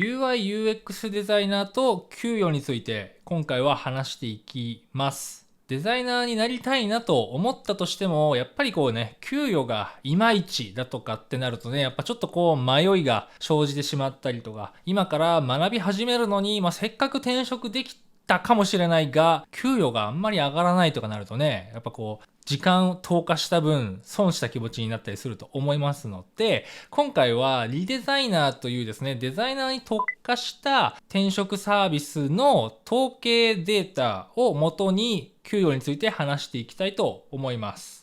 UI/UX デザイナーと給与について今回は話していきます。デザイナーになりたいなと思ったとしても、やっぱり給与がいまいちだとかってなるとね、やっぱちょっと迷いが生じてしまったりとか、今から学び始めるのに、せっかく転職できたかもしれないが、給与があんまり上がらないとかなるとね、やっぱ時間を投下した分、損した気持ちになったりすると思いますので、今回はリデザイナーというですね、デザイナーに特化した転職サービスの統計データを元に給与について話していきたいと思います。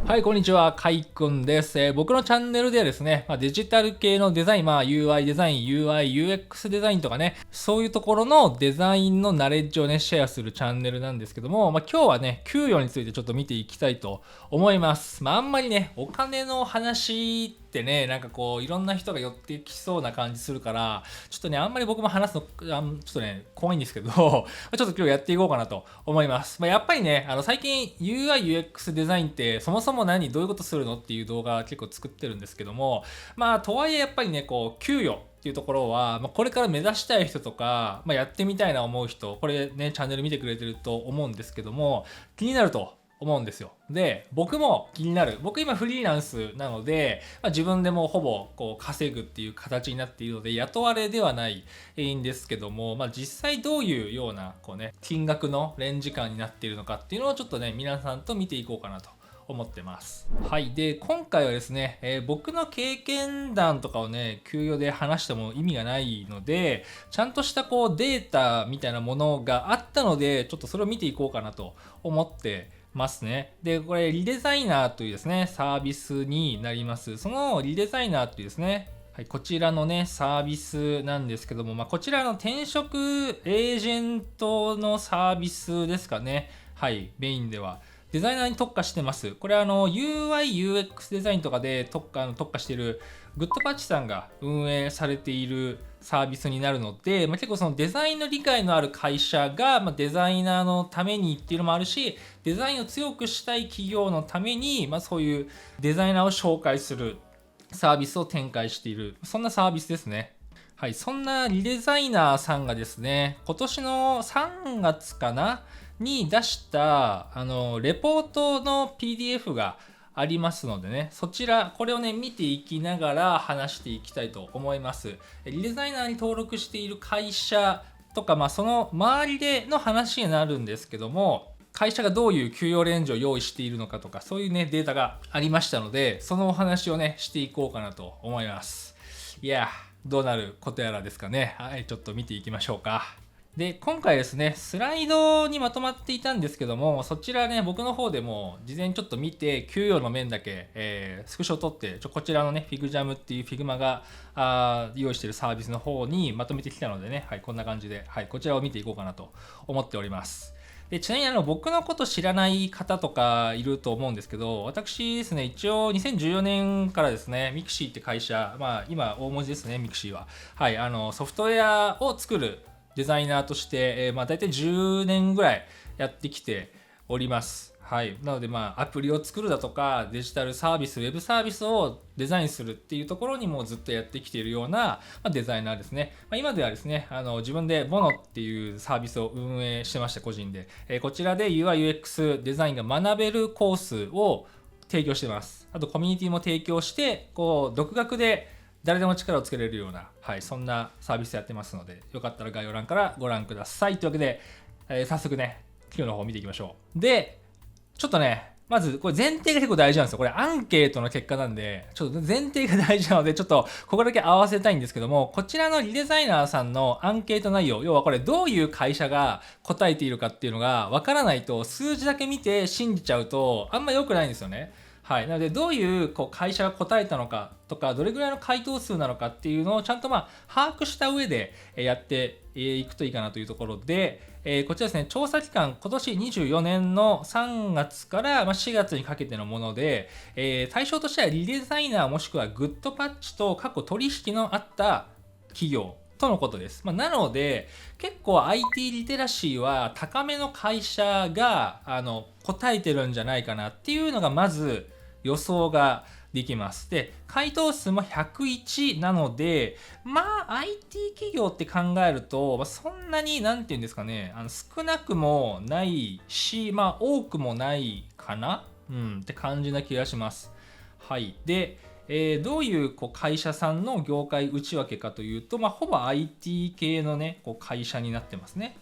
はい、こんにちは。かいくんです。僕のチャンネルではですね、デジタル系のデザイン、UI デザイン、UI/UX デザインとかね、そういうところのデザインのナレッジをね、シェアするチャンネルなんですけども、今日はね、給与についてちょっと見ていきたいと思います。あんまりね、お金の話ってね、いろんな人が寄ってきそうな感じするから、ちょっとね、あんまり僕も話すの、ちょっとね、怖いんですけど、ちょっと今日やっていこうかなと思います。やっぱりね、最近 UI/UX デザインってそもそもどういうことするのっていう動画結構作ってるんですけども、とはいえやっぱりね、給与っていうところは、これから目指したい人とか、やってみたいな思う人、これね、チャンネル見てくれてると思うんですけども、気になると思うんですよ。で、僕も気になる。僕今フリーランスなので、自分でもほぼ稼ぐっていう形になっているので、雇われではないんですけども、実際どういうような金額のレンジ感になっているのかっていうのをちょっとね、皆さんと見ていこうかなと思ってます。はい。で、今回はですね、僕の経験談とかをね、給与で話しても意味がないので、ちゃんとしたデータみたいなものがあったので、ちょっとそれを見ていこうかなと思ってますね。で、これ、リデザイナーというですね、サービスになります。そのリデザイナーというですね、はい、こちらのね、サービスなんですけども、こちらの転職エージェントのサービスですかね。はい、メインでは。デザイナーに特化してます。これはUI/UX デザインとかで特化しているグッドパッチさんが運営されているサービスになるので、結構そのデザインの理解のある会社が、デザイナーのためにっていうのもあるし、デザインを強くしたい企業のために、そういうデザイナーを紹介するサービスを展開している、そんなサービスですね。はい、そんなリデザイナーさんがですね、今年の3月かなに出したレポートの PDF がありますのでね、そちらこれをね見ていきながら話していきたいと思います。リデザイナーに登録している会社とか、その周りでの話になるんですけども、会社がどういう給与レンジを用意しているのかとか、そういうねデータがありましたので、そのお話をねしていこうかなと思います。いや、どうなることやらですかね。はい、ちょっと見ていきましょうか。で、今回ですね、スライドにまとまっていたんですけども、そちらね、僕の方でも事前にちょっと見て、給与の面だけ、スクショを取って、こちらのね、FigJam っていう Figma が用意しているサービスの方にまとめてきたのでね、はい、こんな感じで、はい、こちらを見ていこうかなと思っております。で、ちなみに僕のこと知らない方とかいると思うんですけど、私ですね、一応2014年からですね、ミクシーって会社、今大文字ですね、ミクシーは。はい、ソフトウェアを作るデザイナーとして、大体10年ぐらいやってきております。はい。なので、アプリを作るだとか、デジタルサービス、ウェブサービスをデザインするっていうところにもずっとやってきているような、デザイナーですね。今ではですね、自分でボノっていうサービスを運営してまして、個人で。こちらで UI/UX デザインが学べるコースを提供しています。あと、コミュニティも提供して、独学で誰でも力をつけれるような、はい、そんなサービスやってますので、よかったら概要欄からご覧ください。というわけで、早速ね、今日の方見ていきましょう。で、ちょっとね、まず、これ前提が結構大事なんですよ。これアンケートの結果なんで、ちょっと前提が大事なので、ちょっとここだけ合わせたいんですけども、こちらのリデザイナーさんのアンケート内容、要はこれどういう会社が答えているかっていうのがわからないと、数字だけ見て信じちゃうと、あんま良くないんですよね。はい、なのでどういう会社が答えたのかとか、どれぐらいの回答数なのかっていうのをちゃんと把握した上でやっていくといいかなというところで、こちらですね、調査期間今年24年の3月から4月にかけてのもので、対象としてはリデザイナーもしくはグッドパッチと過去取引のあった企業とのことです。なので、結構 IT リテラシーは高めの会社が答えてるんじゃないかなっていうのがまず予想ができます。で、回答数も101なので、IT 企業って考えると、そんなに、なんていうんですかね、少なくもないし、多くもないかなって感じな気がします。はい。で、どういう会社さんの業界内訳かというと、ほぼ IT 系のね、会社になってますね。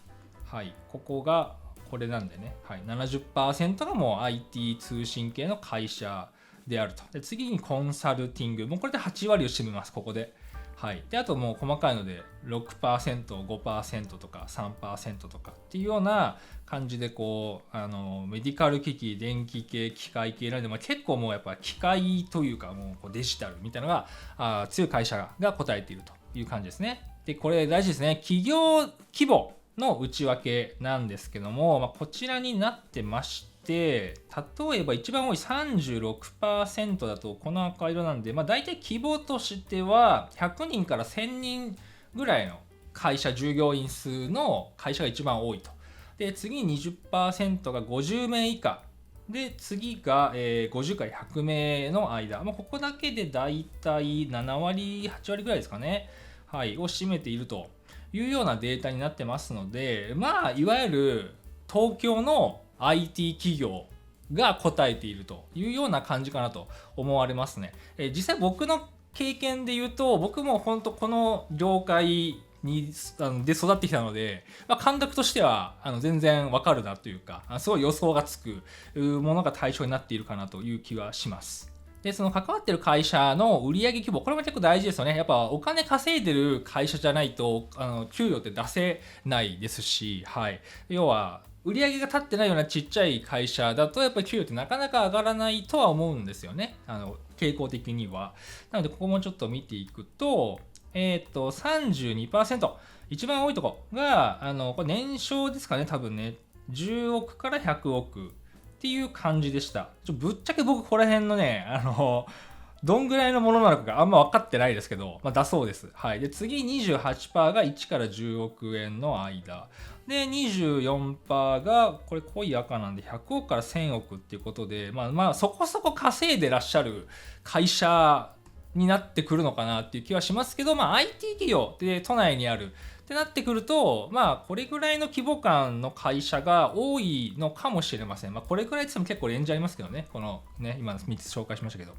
はい。ここが、これなんでね、はい、70% がもう IT 通信系の会社であると。で、次にコンサルティング。もうこれで8割を占めます、ここで。はい。で、あともう細かいので、6%、5% とか3% とかっていうような感じで、メディカル機器、電気系、機械系なので、結構もうやっぱ機械というか、もうデジタルみたいなのが強い会社が答えているという感じですね。で、これ大事ですね。企業規模の内訳なんですけども、こちらになってまして、例えば一番多い 36% だとこの赤色なんで、大体規模としては100人から1000人ぐらいの会社、従業員数の会社が一番多いと。で、次に 20% が50名以下。で、次が50から100名の間。ここだけで大体7割、8割ぐらいですかね。はい、を占めているというようなデータになってますので、いわゆる東京の IT 企業が答えているというような感じかなと思われますね。実際僕の経験で言うと、僕も本当この業界で育ってきたので、感覚としては全然わかるなというか、すごい予想がつくものが対象になっているかなという気はします。で、その関わってる会社の売上規模、これも結構大事ですよね。やっぱお金稼いでる会社じゃないと、給与って出せないですし、はい。要は、売上が立ってないようなちっちゃい会社だと、やっぱり給与ってなかなか上がらないとは思うんですよね。傾向的には。なので、ここもちょっと見ていくと、32%。一番多いとこが、これ年商ですかね、多分ね。10億から100億。っていう感じでした。ぶっちゃけ僕ここら辺のね、どんぐらいのものなのかがあんま分かってないですけど、だそうです。はい。で、次 28% が1から10億円の間。で、24% が、これ濃い赤なんで100億から1000億っていうことで、そこそこ稼いでらっしゃる会社になってくるのかなっていう気はしますけど、IT 企業で都内にあるってなってくると、これぐらいの規模感の会社が多いのかもしれません。これぐらいって言っても結構レンジありますけどね。このね、今3つ紹介しましたけど。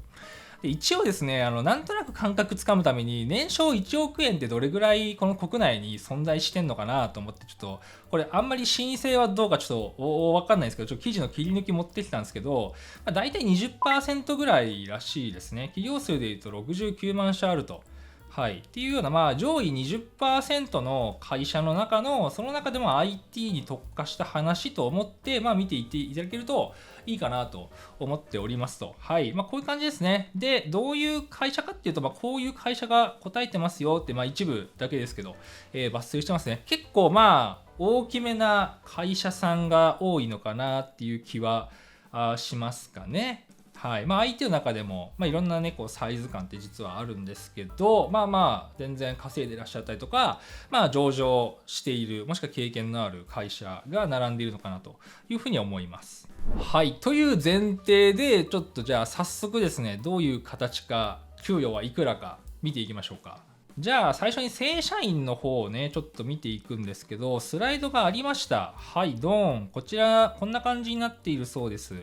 で一応ですね、なんとなく感覚つかむために、年商1億円ってどれぐらいこの国内に存在してんのかなと思って、ちょっと、これあんまり申請はどうかちょっとわかんないですけど、ちょっと記事の切り抜き持ってきたんですけど、大体 20% ぐらいらしいですね。企業数で言うと69万社あると。はい。っていうような、上位 20% の会社の中の、その中でも IT に特化した話と思って、見ていっていただけるといいかなと思っておりますと。はい。こういう感じですね。で、どういう会社かっていうと、こういう会社が答えてますよって、一部だけですけど、抜粋してますね。結構、大きめな会社さんが多いのかなっていう気はしますかね。はい。IT の中でも、いろんなね、サイズ感って実はあるんですけど、全然稼いでいらっしゃったりとか、上場している、もしくは経験のある会社が並んでいるのかなというふうに思います。はい。という前提で、ちょっとじゃあ早速ですね、どういう形か、給与はいくらか見ていきましょうか。じゃあ最初に正社員の方をね、ちょっと見ていくんですけど、スライドがありました。はい、ドーン。こちら、こんな感じになっているそうです。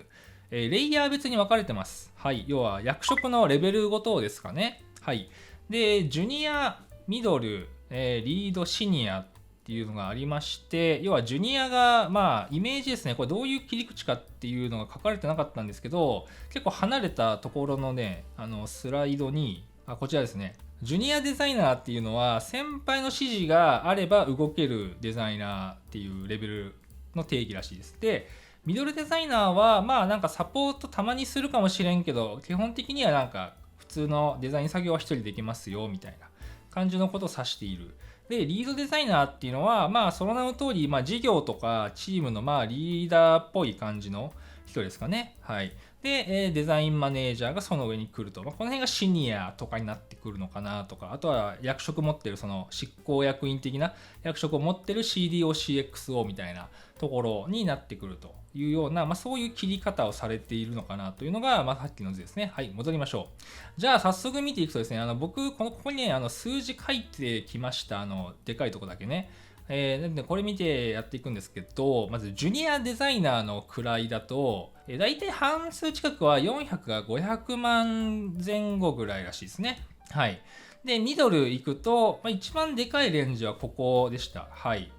レイヤー別に分かれてます。はい。要は役職のレベルごとですかね。はい。で、ジュニア、ミドル、リード、シニアっていうのがありまして、要はジュニアが、イメージですね。これどういう切り口かっていうのが書かれてなかったんですけど、結構離れたところのね、スライドに、こちらですね。ジュニアデザイナーっていうのは、先輩の指示があれば動けるデザイナーっていうレベルの定義らしいです。で、ミドルデザイナーはなんかサポートたまにするかもしれんけど、基本的にはなんか普通のデザイン作業は一人できますよみたいな感じのことを指している。で、リードデザイナーっていうのはその名の通り事業とかチームのリーダーっぽい感じの人ですかね。はい。で、デザインマネージャーがその上に来ると。この辺がシニアとかになってくるのかなとか、あとは役職持ってる、その執行役員的な役職を持ってる CDO、CXO みたいなところになってくるというような、そういう切り方をされているのかなというのが、さっきの図ですね。はい、戻りましょう。じゃあ、早速見ていくとですね、僕、ここにね、数字書いてきました。でかいとこだけね。なんでこれ見てやっていくんですけど、まずジュニアデザイナーの位だと、だいたい半数近くは400が500万前後ぐらいらしいですね。はい。で、ミドル行くと、一番でかいレンジはここでした。はい。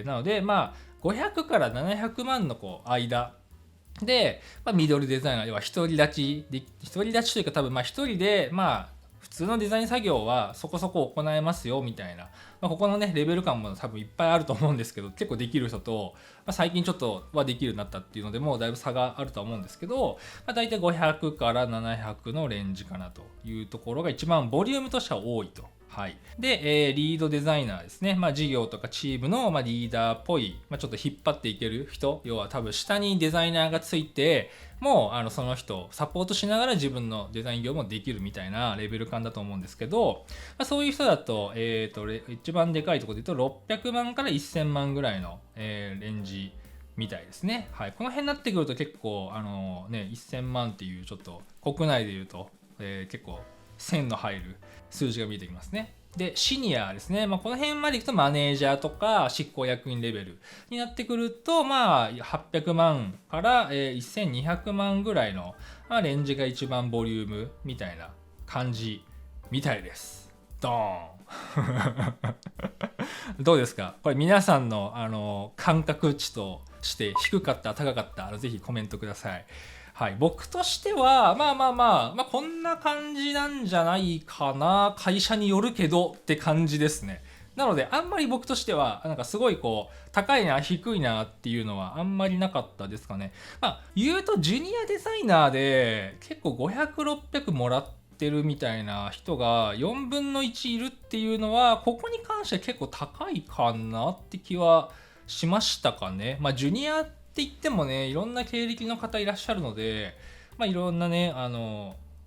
なので、500から700万の間で、ミドルデザイナー、要は独り立ちというか多分一人で、普通のデザイン作業はそこそこ行えますよみたいな、ここのねレベル感も多分いっぱいあると思うんですけど、結構できる人と、最近ちょっとはできるようになったっていうのでもうだいぶ差があるとは思うんですけど、大体500から700のレンジかなというところが一番ボリュームとしては多いと。はい、で、リードデザイナーですね。事業とかチームの、リーダーっぽい、ちょっと引っ張っていける人、要は多分下にデザイナーがついて、もうその人をサポートしながら自分のデザイン業もできるみたいなレベル感だと思うんですけど、そういう人だと、一番でかいところで言うと600万から1000万ぐらいの、レンジみたいですね。はい、この辺になってくると結構1000万っていうちょっと国内で言うと、結構1000の入る数字が見えてきますね。で、シニアですね。この辺までいくとマネージャーとか執行役員レベルになってくると、800万から1200万ぐらいのレンジが一番ボリュームみたいな感じみたいです。ドーンどうですかこれ皆さんの感覚値として低かった高かったぜひコメントください。はい、僕としてはこんな感じなんじゃないかな、会社によるけどって感じですね。なのであんまり僕としてはなんかすごい高いな低いなっていうのはあんまりなかったですかね。言うとジュニアデザイナーで結構500、600もらってるみたいな人が4分の1いるっていうのはここに関しては結構高いかなって気はしましたかね。ジュニアって言ってもね、いろんな経歴の方いらっしゃるので、いろんなね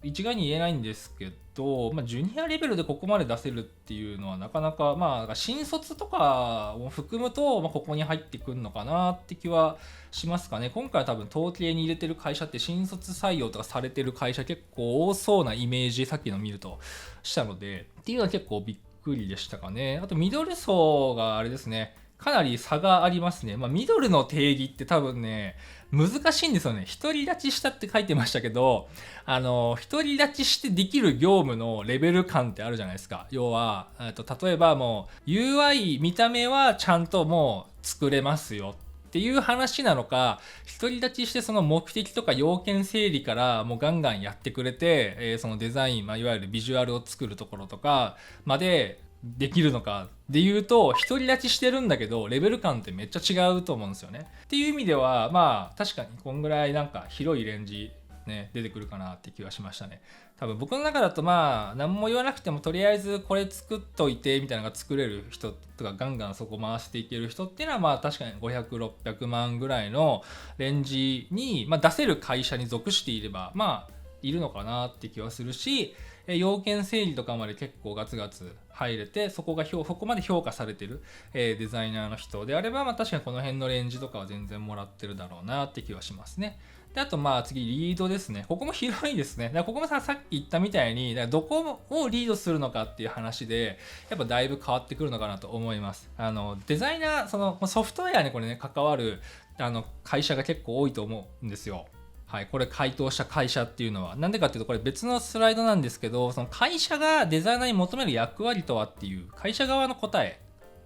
一概に言えないんですけど、ジュニアレベルでここまで出せるっていうのはなかなか新卒とかを含むと、ここに入ってくるのかなって気はしますかね。今回は多分統計に入れてる会社って新卒採用とかされてる会社結構多そうなイメージさっきの見るとしたのでっていうのは結構びっくりでしたかね。あとミドル層があれですね、かなり差がありますね。ミドルの定義って多分ね、難しいんですよね。独り立ちしたって書いてましたけど、独り立ちしてできる業務のレベル感ってあるじゃないですか。要は、例えばもう UI 見た目はちゃんともう作れますよっていう話なのか、独り立ちしてその目的とか要件整理からもうガンガンやってくれて、そのデザイン、いわゆるビジュアルを作るところとかまでできるのかで言うと、独り立ちしてるんだけどレベル感ってめっちゃ違うと思うんですよね。っていう意味では確かにこんぐらいなんか広いレンジね出てくるかなって気がしましたね。多分僕の中だと何も言わなくてもとりあえずこれ作っといてみたいなのが作れる人とかガンガンそこ回していける人っていうのは確かに500、600万ぐらいのレンジに出せる会社に属していればいるのかなって気はするし、要件整理とかまで結構ガツガツ入れてそこまで評価されてる、デザイナーの人であれば、確かにこの辺のレンジとかは全然もらってるだろうなって気はしますね。であと次リードですね。ここも広いですね。だからここもさっき言ったみたいにどこをリードするのかっていう話でやっぱだいぶ変わってくるのかなと思います。デザイナーそのソフトウェアにこれね関わる会社が結構多いと思うんですよ。はい、これ回答した会社っていうのはなんでかっていうと、これ別のスライドなんですけど、その会社がデザイナーに求める役割とはっていう会社側の答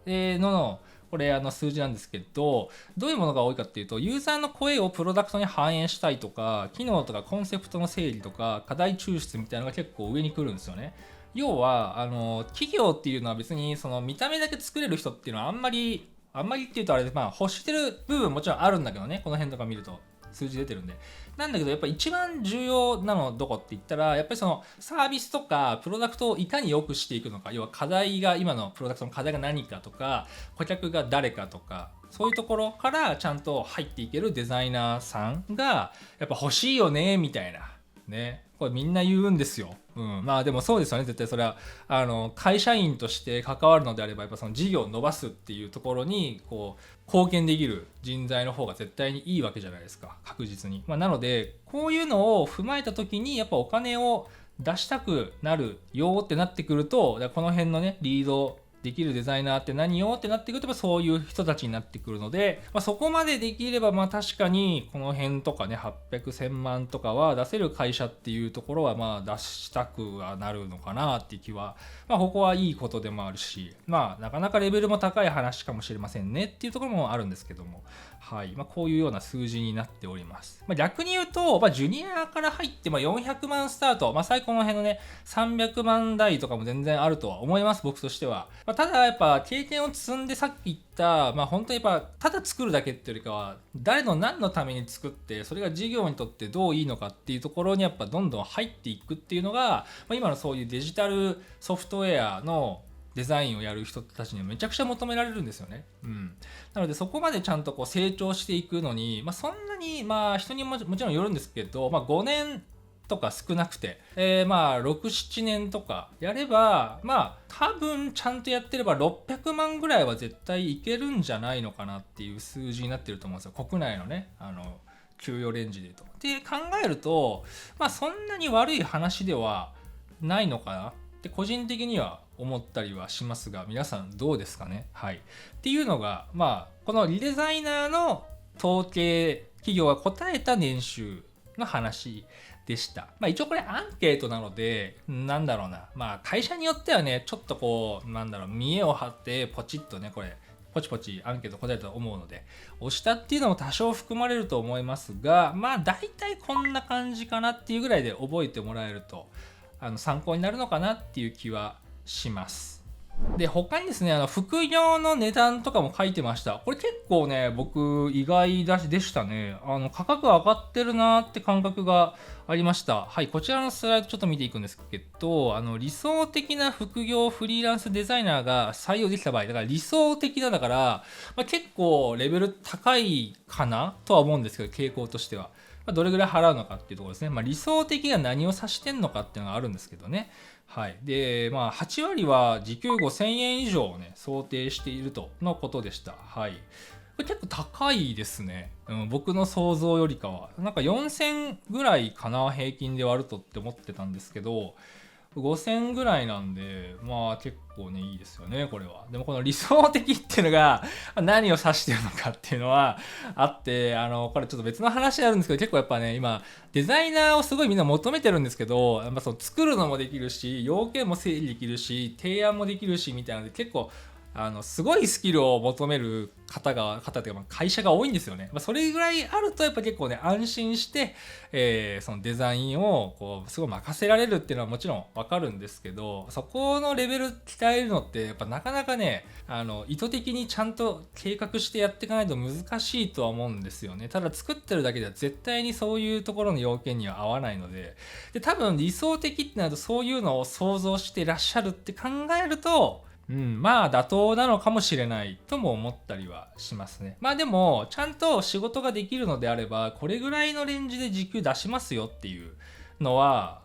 えのこれ数字なんですけど、どういうものが多いかっていうと、ユーザーの声をプロダクトに反映したいとか、機能とかコンセプトの整理とか課題抽出みたいなのが結構上に来るんですよね。要は企業っていうのは別にその見た目だけ作れる人っていうのはあんまりっていうとあれで欲してる部分もちろんあるんだけどね、この辺とか見ると数字出てるんで。なんだけどやっぱ一番重要なのどこって言ったら、やっぱりそのサービスとかプロダクトをいかに良くしていくのか、要は課題が、今のプロダクトの課題が何かとか、顧客が誰かとか、そういうところからちゃんと入っていけるデザイナーさんがやっぱ欲しいよねみたいなね、これみんな言うんですよ。まあでもそうですよね。絶対それは会社員として関わるのであれば、やっぱその事業を伸ばすっていうところにこう貢献できる人材の方が絶対にいいわけじゃないですか、確実に。なのでこういうのを踏まえた時にやっぱお金を出したくなるよってなってくると、この辺のねリードできるデザイナーって何よってなってくると、そういう人たちになってくるので、そこまでできれば確かにこの辺とかね800、1000万とかは出せる会社っていうところは出したくはなるのかなっていう気は、ここはいいことでもあるし、なかなかレベルも高い話かもしれませんねっていうところもあるんですけども、はい、こういうような数字になっております。逆に言うと、ジュニアから入って400万スタート、最高の辺のね300万台とかも全然あるとは思います、僕としては。ただやっぱ経験を積んで、さっき言った本当にやっぱただ作るだけっていうよりかは、誰の何のために作って、それが事業にとってどういいのかっていうところにやっぱどんどん入っていくっていうのが、今のそういうデジタルソフトウェアのデザインをやる人たちにはめちゃくちゃ求められるんですよね。なのでそこまでちゃんとこう成長していくのに、そんなに人にもちろんよるんですけど、5年とか少なくて、6、7年とかやれば、多分ちゃんとやってれば600万ぐらいは絶対いけるんじゃないのかなっていう数字になってると思うんですよ。国内のね、給与レンジで言うと。って考えると、そんなに悪い話ではないのかなって個人的には思ったりはしますが、皆さんどうですかね。はい。っていうのが、このリデザイナーの統計、企業が答えた年収の話でした。一応これアンケートなので、会社によってはね、ちょっとこう、見栄を張ってポチッとね、これ、ポチポチアンケート答えたと思うので、押したっていうのも多少含まれると思いますが、大体こんな感じかなっていうぐらいで覚えてもらえると、参考になるのかなっていう気はします。で、他にですね、副業の値段とかも書いてました。これ結構ね、僕意外でしたね。価格上がってるなって感覚がありました。はい、こちらのスライドちょっと見ていくんですけど、理想的な副業フリーランスデザイナーが採用できた場合、だから理想的だから、結構レベル高いかなとは思うんですけど、傾向としては。どれぐらい払うのかっていうところですね。理想的が何を指してんのかっていうのがあるんですけどね。はい。で、8割は時給5000円以上をね、想定しているとのことでした。はい。これ結構高いですね。僕の想像よりかは。4000ぐらいかな、平均で割るとって思ってたんですけど、5000ぐらいなんで、結構ね、いいですよね、これは。でもこの理想的っていうのが何を指してるのかっていうのはあって、これちょっと別の話あるんですけど、結構やっぱね、今、デザイナーをすごいみんな求めてるんですけど、やっぱその作るのもできるし、要件も整理できるし、提案もできるし、みたいなので、結構、すごいスキルを求める方というか会社が多いんですよね。それぐらいあるとやっぱ結構ね安心して、そのデザインをこうすごい任せられるっていうのはもちろんわかるんですけど、そこのレベル鍛えるのってやっぱなかなかね意図的にちゃんと計画してやっていかないと難しいとは思うんですよね。ただ作ってるだけでは絶対にそういうところの要件には合わないので、多分理想的ってなるとそういうのを想像してらっしゃるって考えると妥当なのかもしれないとも思ったりはしますね。でもちゃんと仕事ができるのであればこれぐらいのレンジで時給出しますよっていうのは、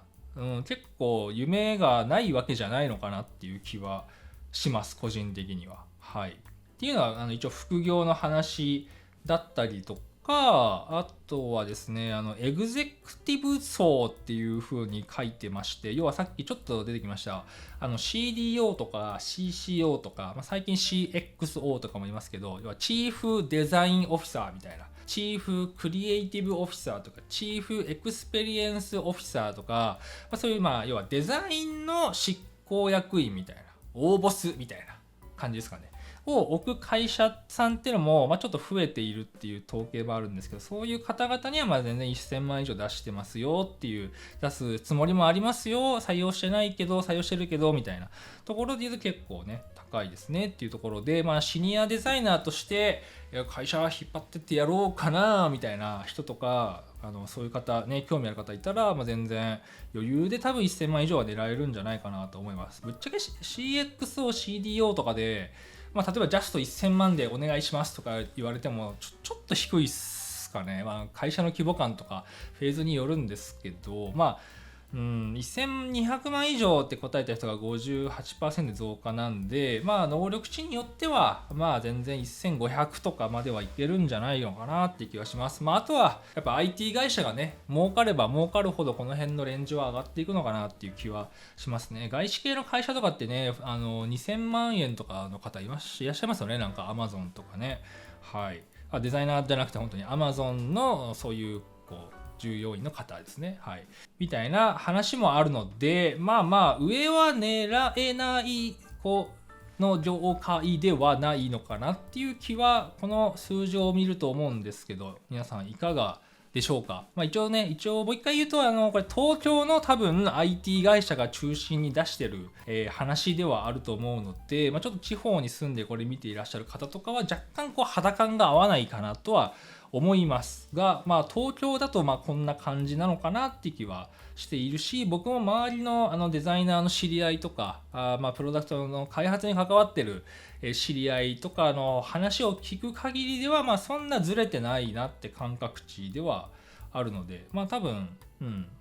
結構夢がないわけじゃないのかなっていう気はします、個人的には。はい。っていうのは一応副業の話だったりとか、あとはですね、エグゼクティブ層っていう風に書いてまして、要はさっきちょっと出てきました、CDO とか CCO とか、最近 CXO とかもいますけど、要はチーフデザインオフィサーみたいな、チーフクリエイティブオフィサーとか、チーフエクスペリエンスオフィサーとか、そういう要はデザインの執行役員みたいな、大ボスみたいな感じですかね。を置く会社さんっていうのも、ちょっと増えているっていう統計はあるんですけど、そういう方々には全然1000万以上出してますよっていう、出すつもりもありますよ、採用してないけど、採用してるけど、みたいなところで言うと結構ね、高いですねっていうところで、シニアデザイナーとして、会社引っ張ってってやろうかな、みたいな人とか、そういう方ね、興味ある方いたら、全然余裕で多分1000万以上は狙えるんじゃないかなと思います。ぶっちゃけ CXO、CDO とかで、例えばジャスト1000万でお願いしますとか言われてもちょっと低いっすかね。会社の規模感とかフェーズによるんですけど、1200万以上って答えた人が 58% 増加なんで、能力値によっては全然1500とかまではいけるんじゃないのかなっていう気がします。あとはやっぱ IT 会社がね、儲かれば儲かるほどこの辺のレンジは上がっていくのかなっていう気はしますね。外資系の会社とかってね、2000万円とかの方いらっしゃいますよね。なんか Amazon とかね。はい。デザイナーじゃなくて本当に Amazon のそういう従業員の方ですね。はい。みたいな話もあるので、上は狙えないの業界ではないのかなっていう気は、この数字を見ると思うんですけど、皆さんいかがでしょうか。一応もう一回言うと、これ東京の多分 IT 会社が中心に出してる、話ではあると思うので、ちょっと地方に住んでこれ見ていらっしゃる方とかは若干肌感が合わないかなとは思いますが、東京だとこんな感じなのかなって気はしているし、僕も周りのデザイナーの知り合いとか、プロダクトの開発に関わってる知り合いとかの話を聞く限りでは、そんなずれてないなって感覚値ではあるので、多分、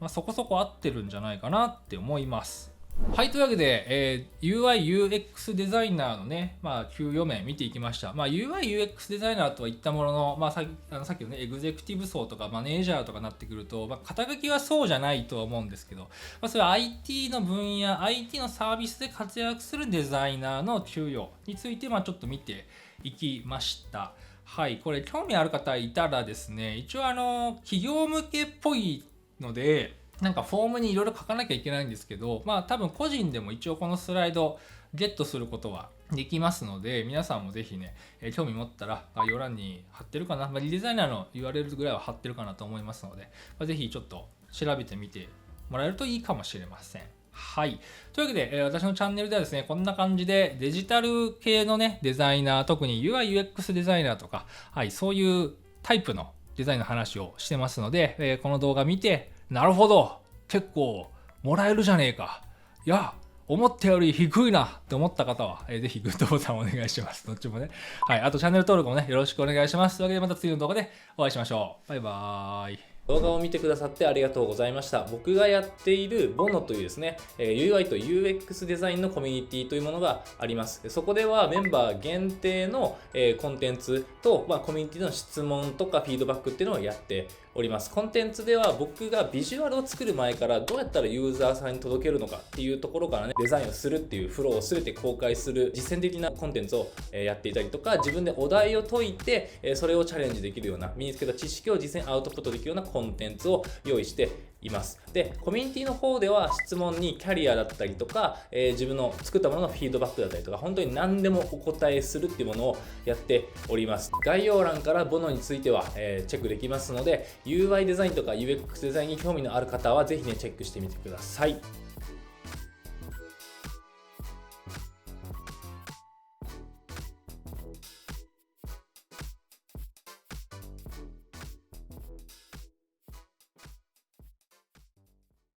そこそこ合ってるんじゃないかなって思います。はい、というわけで、UI、UX デザイナーのね、給与面見ていきました。UI、UX デザイナーとは言ったものの、さっきのね、エグゼクティブ層とかマネージャーとかになってくると、肩書きはそうじゃないとは思うんですけど、それは IT の分野、IT のサービスで活躍するデザイナーの給与について、ちょっと見ていきました。はい、これ興味ある方いたらですね、一応企業向けっぽいので、なんかフォームにいろいろ書かなきゃいけないんですけど、多分個人でも一応このスライドゲットすることはできますので、皆さんもぜひね、興味持ったら概要欄に貼ってるかな、リデザイナーの URL ぐらいは貼ってるかなと思いますので、ぜひちょっと調べてみてもらえるといいかもしれません。はい。というわけで、私のチャンネルではですね、こんな感じでデジタル系のね、デザイナー、特に UI、UX デザイナーとか、はい、そういうタイプのデザインの話をしてますので、この動画見て、なるほど、結構もらえるじゃねえか。いや、思ったより低いなって思った方は、ぜひグッドボタンお願いします。どっちもね。はい。あとチャンネル登録もね、よろしくお願いします。というわけでまた次の動画でお会いしましょう。バイバーイ。動画を見てくださってありがとうございました。僕がやっている Bono というですね、UI と UX デザインのコミュニティというものがあります。そこではメンバー限定のコンテンツと、コミュニティの質問とかフィードバックっていうのをやっております。コンテンツでは僕がビジュアルを作る前からどうやったらユーザーさんに届けるのかっていうところからね、デザインをするっていうフローを全て公開する実践的なコンテンツをやっていたりとか、自分でお題を解いてそれをチャレンジできるような、身につけた知識を実践アウトプットできるようなコンテンツを用意しています。で、コミュニティの方では質問にキャリアだったりとか、自分の作ったもののフィードバックだったりとか、本当に何でもお答えするっていうものをやっております。概要欄からボノについては、チェックできますので、UI デザインとか UX デザインに興味のある方はぜひね、チェックしてみてください。